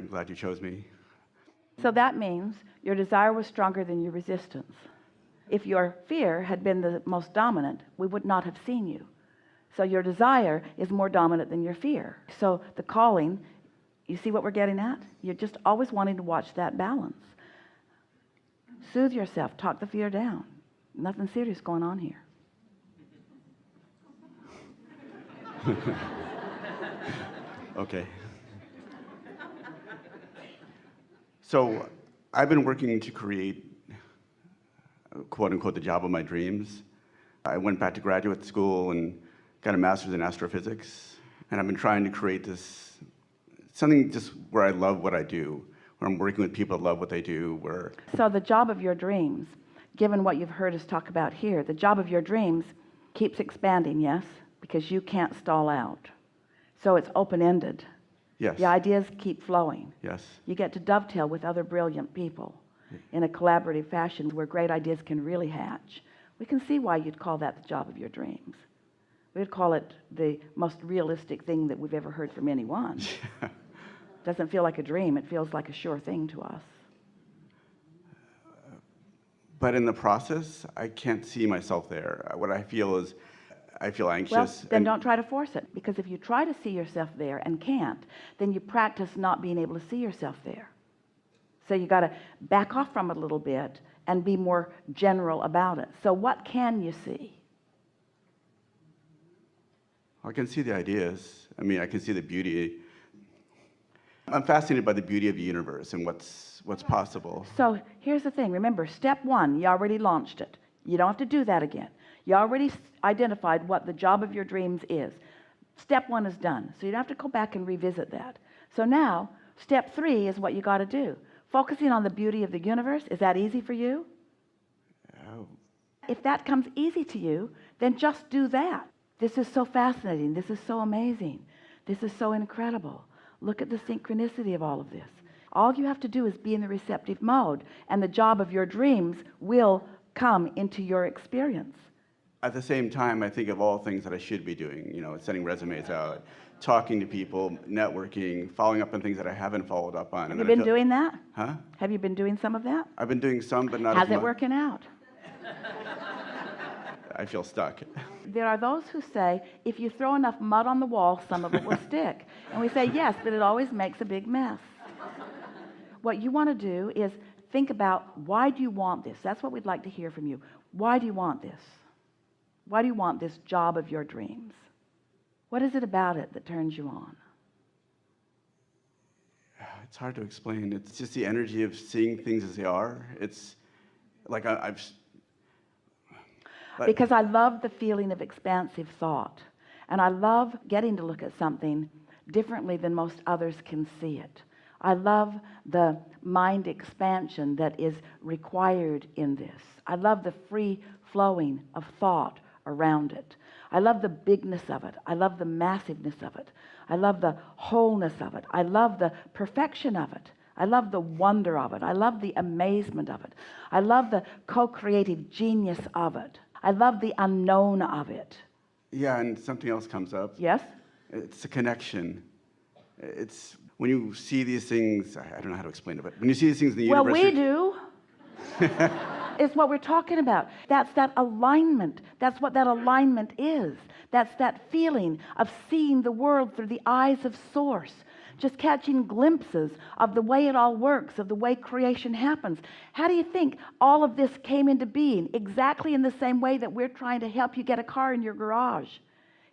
I'm glad you chose me. So that means your desire was stronger than your resistance. If your fear had been the most dominant, we would not have seen you. So your desire is more dominant than your fear. So the calling, you see what we're getting at? You're just always wanting to watch that balance. Soothe yourself, talk the fear down. Nothing serious going on here. Okay. So I've been working to create, quote unquote, the job of my dreams. I went back to graduate school and got a master's in astrophysics. And I've been trying to create this, something just where I love what I do, where I'm working with people that love what they do, where... So the job of your dreams, given what you've heard us talk about here, the job of your dreams keeps expanding, yes? Because you can't stall out. So it's open-ended. Yes. The ideas keep flowing. Yes. You get to dovetail with other brilliant people in a collaborative fashion where great ideas can really hatch. We can see why you'd call that the job of your dreams. We'd call it the most realistic thing that we've ever heard from anyone. Doesn't feel like a dream, it feels like a sure thing to us. But in the process, I can't see myself there. What I feel is, I feel anxious. Well, then don't try to force it, because if you try to see yourself there and can't, then you practice not being able to see yourself there. So you got to back off from it a little bit and be more general about it. So what can you see? I can see the ideas. I mean, I can see the beauty. I'm fascinated by the beauty of the universe and what's possible. So here's the thing. Remember, step one, you already launched it. You don't have to do that again. You already identified what the job of your dreams is. Step one is done. So you don't have to go back and revisit that. So now, step three is what you got to do. Focusing on the beauty of the universe, is that easy for you? Oh. If that comes easy to you, then just do that. This is so fascinating. This is so amazing. This is so incredible. Look at the synchronicity of all of this. All you have to do is be in the receptive mode, and the job of your dreams will come into your experience. At the same time, I think of all things that I should be doing, you know, sending resumes out, talking to people, networking, following up on things that I haven't followed up on. Have you been doing that? Huh? Have you been doing some of that? I've been doing some, but not as much. How's it working out? I feel stuck. There are those who say, if you throw enough mud on the wall, some of it will stick. And we say, yes, but it always makes a big mess. What you want to do is think about, why do you want this? That's what we'd like to hear from you. Why do you want this? Why do you want this job of your dreams? What is it about it that turns you on? It's hard to explain. It's just the energy of seeing things as they are. It's like because I love the feeling of expansive thought, and I love getting to look at something differently than most others can see it. I love the mind expansion that is required in this. I love the free flowing of thought around it. I love the bigness of it. I love the massiveness of it. I love the wholeness of it. I love the perfection of it. I love the wonder of it. I love the amazement of it. I love the co-creative genius of it. I love the unknown of it. Yeah, and something else comes up. Yes? It's a connection. It's when you see these things, I don't know how to explain it, but when you see these things in the universe... Well, we do. It's what we're talking about. That's that alignment. That's what that alignment is. That's that feeling of seeing the world through the eyes of Source. Just catching glimpses of the way it all works, of the way creation happens. How do you think all of this came into being? Exactly in the same way that we're trying to help you get a car in your garage.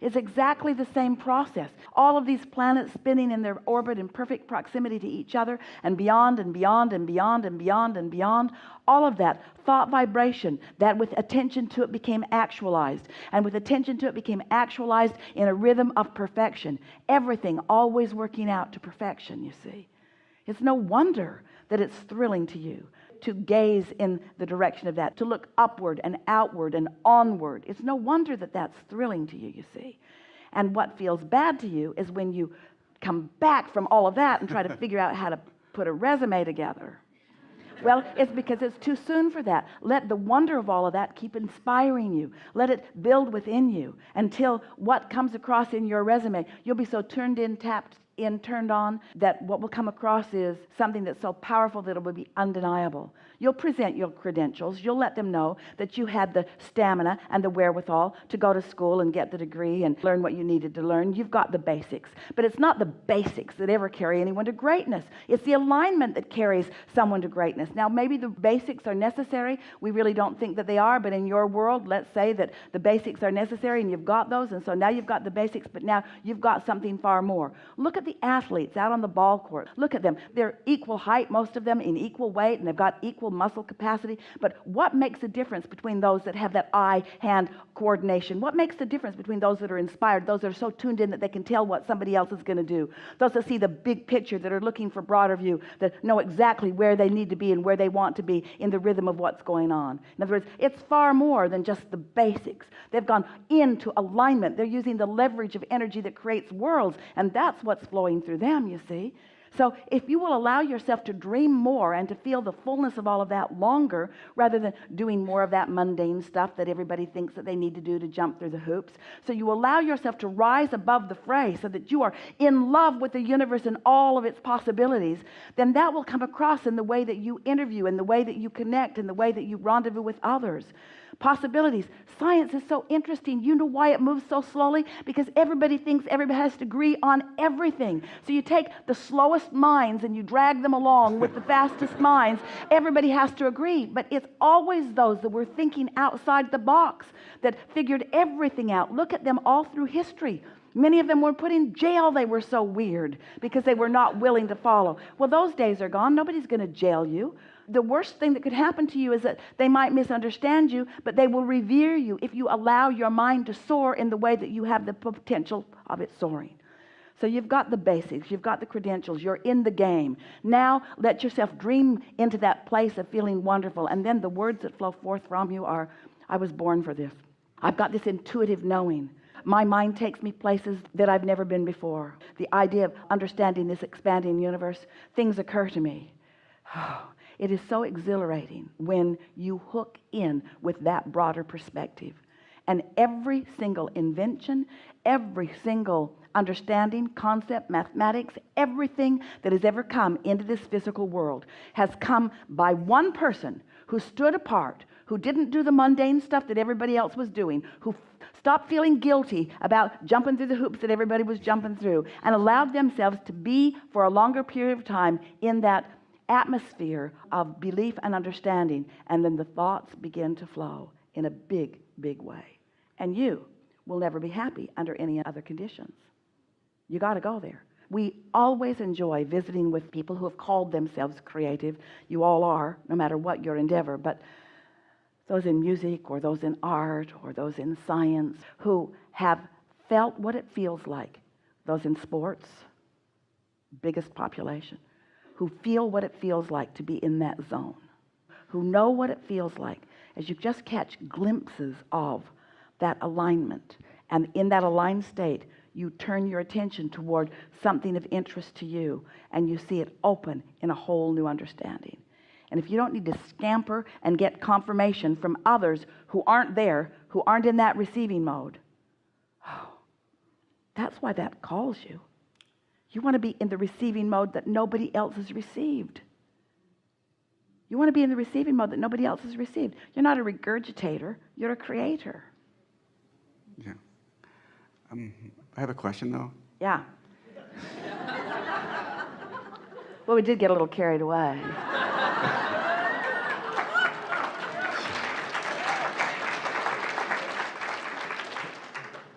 It's exactly the same process. All of these planets spinning in their orbit in perfect proximity to each other, and beyond and beyond and beyond and beyond and beyond. All of that thought vibration that with attention to it became actualized, and with attention to it became actualized in a rhythm of perfection. Everything always working out to perfection, you see. It's no wonder that it's thrilling to you to gaze in the direction of that, to look upward and outward and onward. It's no wonder that that's thrilling to you, you see. And what feels bad to you is when you come back from all of that and try to figure out how to put a resume together. Well, it's because it's too soon for that. Let the wonder of all of that keep inspiring you. Let it build within you until what comes across in your resume, you'll be so turned in, tapped in turned on, that what will come across is something that's so powerful that it will be undeniable. You'll present your credentials. You'll let them know that you had the stamina and the wherewithal to go to school and get the degree and learn what you needed to learn. You've got the basics. But it's not the basics that ever carry anyone to greatness. It's the alignment that carries someone to greatness. Now, maybe the basics are necessary. We really don't think that they are, but in your world, let's say that the basics are necessary and you've got those, and so now you've got the basics, but now you've got something far more. Look at the athletes out on the ball court. Look at them. They're equal height, most of them, in equal weight, and they've got equal muscle capacity. But what makes the difference between those that have that eye-hand coordination? What makes the difference between those that are inspired, those that are so tuned in that they can tell what somebody else is going to do, those that see the big picture, that are looking for broader view, that know exactly where they need to be and where they want to be in the rhythm of what's going on? In other words, it's far more than just the basics. They've gone into alignment. They're using the leverage of energy that creates worlds, and that's what's flowing through them, you see. So if you will allow yourself to dream more and to feel the fullness of all of that longer, rather than doing more of that mundane stuff that everybody thinks that they need to do to jump through the hoops, so you allow yourself to rise above the fray so that you are in love with the universe and all of its possibilities, then that will come across in the way that you interview, in the way that you connect, in the way that you rendezvous with others. Possibilities. Science is so interesting. You know why it moves so slowly? Because everybody thinks everybody has to agree on everything. So you take the slowest minds and you drag them along with the fastest minds. Everybody has to agree. But it's always those that were thinking outside the box that figured everything out. Look at them all through history. Many of them were put in jail. They were so weird because they were not willing to follow. Well, those days are gone. Nobody's going to jail you. The worst thing that could happen to you is that they might misunderstand you, but they will revere you if you allow your mind to soar in the way that you have the potential of it soaring. So you've got the basics, you've got the credentials, you're in the game. Now let yourself dream into that place of feeling wonderful, and then the words that flow forth from you are, I was born for this. I've got this intuitive knowing. My mind takes me places that I've never been before. The idea of understanding this expanding universe, things occur to me. It is so exhilarating when you hook in with that broader perspective. And every single invention, every single understanding, concept, mathematics, everything that has ever come into this physical world has come by one person who stood apart, who didn't do the mundane stuff that everybody else was doing, who stopped feeling guilty about jumping through the hoops that everybody was jumping through, and allowed themselves to be for a longer period of time in that atmosphere of belief and understanding, and then the thoughts begin to flow in a big, big way. And you will never be happy under any other conditions. You got to go there. We always enjoy visiting with people who have called themselves creative. You all are, no matter what your endeavor, but those in music or those in art or those in science who have felt what it feels like, those in sports, biggest population, who feel what it feels like to be in that zone, who know what it feels like as you just catch glimpses of that alignment. And in that aligned state, you turn your attention toward something of interest to you, and you see it open in a whole new understanding. And if you don't need to scamper and get confirmation from others who aren't there, who aren't in that receiving mode, that's why that calls you. You want to be in the receiving mode that nobody else has received. You want to be in the receiving mode that nobody else has received. You're not a regurgitator, you're a creator. Yeah. I have a question, though. Yeah. Well, we did get a little carried away.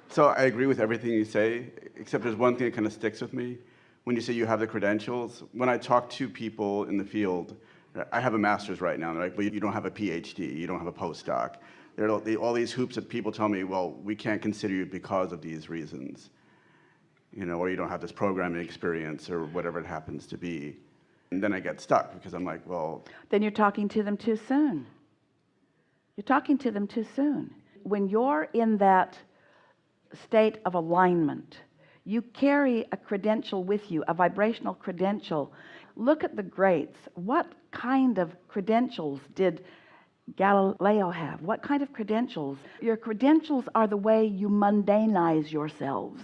So I agree with everything you say, except there's one thing that kind of sticks with me. When you say you have the credentials, when I talk to people in the field, I have a master's right now, and they're like, well, you don't have a PhD, you don't have a postdoc. There are all these hoops that people tell me, well, we can't consider you because of these reasons. You know, or you don't have this programming experience or whatever it happens to be. And then I get stuck because I'm like, well... Then you're talking to them too soon. You're talking to them too soon. When you're in that state of alignment, you carry a credential with you, a vibrational credential. Look at the greats. What kind of credentials did Galileo have? What kind of credentials? Your credentials are the way you mundanize yourselves.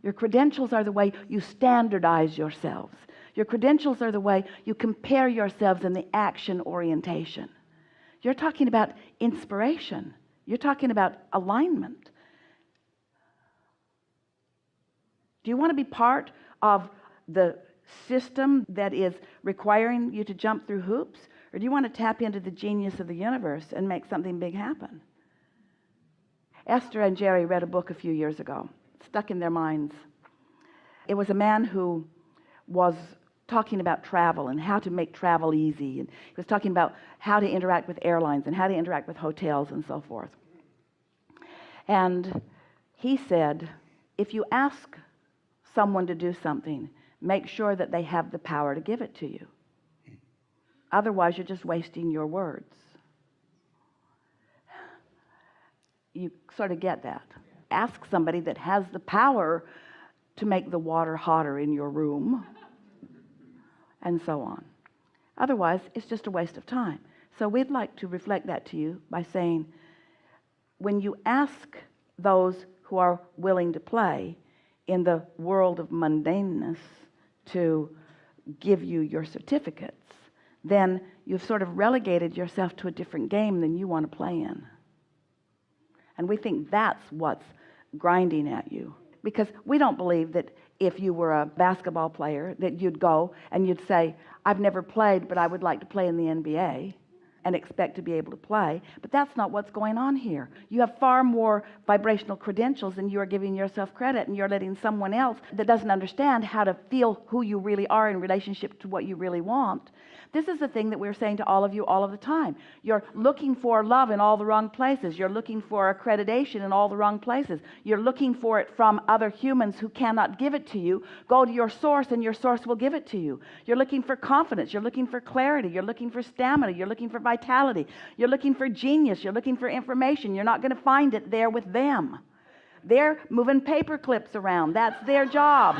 Your credentials are the way you standardize yourselves. Your credentials are the way you compare yourselves in the action orientation. You're talking about inspiration. You're talking about alignment. Do you want to be part of the system that is requiring you to jump through hoops? Or do you want to tap into the genius of the universe and make something big happen? Esther and Jerry read a book a few years ago, stuck in their minds. It was a man who was talking about travel and how to make travel easy, and he was talking about how to interact with airlines and how to interact with hotels and so forth. And he said, if you ask someone to do something, make sure that they have the power to give it to you. Otherwise, you're just wasting your words. You sort of get that. Ask somebody that has the power to make the water hotter in your room, and so on. Otherwise, it's just a waste of time. So we'd like to reflect that to you by saying, when you ask those who are willing to play in the world of mundaneness to give you your certificates, then you've sort of relegated yourself to a different game than you want to play in. And we think that's what's grinding at you. Because we don't believe that if you were a basketball player that you'd go and you'd say, I've never played, but I would like to play in the NBA, and expect to be able to play. But that's not what's going on here. You have far more vibrational credentials than you are giving yourself credit, and you're letting someone else that doesn't understand how to feel who you really are in relationship to what you really want. This is the thing that we're saying to all of you all of the time. You're looking for love in all the wrong places. You're looking for accreditation in all the wrong places. You're looking for it from other humans who cannot give it to you. Go to your source, and your source will give it to you. You're looking for confidence. You're looking for clarity. You're looking for stamina. You're looking for vitality. You're looking for genius. You're looking for information. You're not going to find it there with them. They're moving paper clips around. That's their job.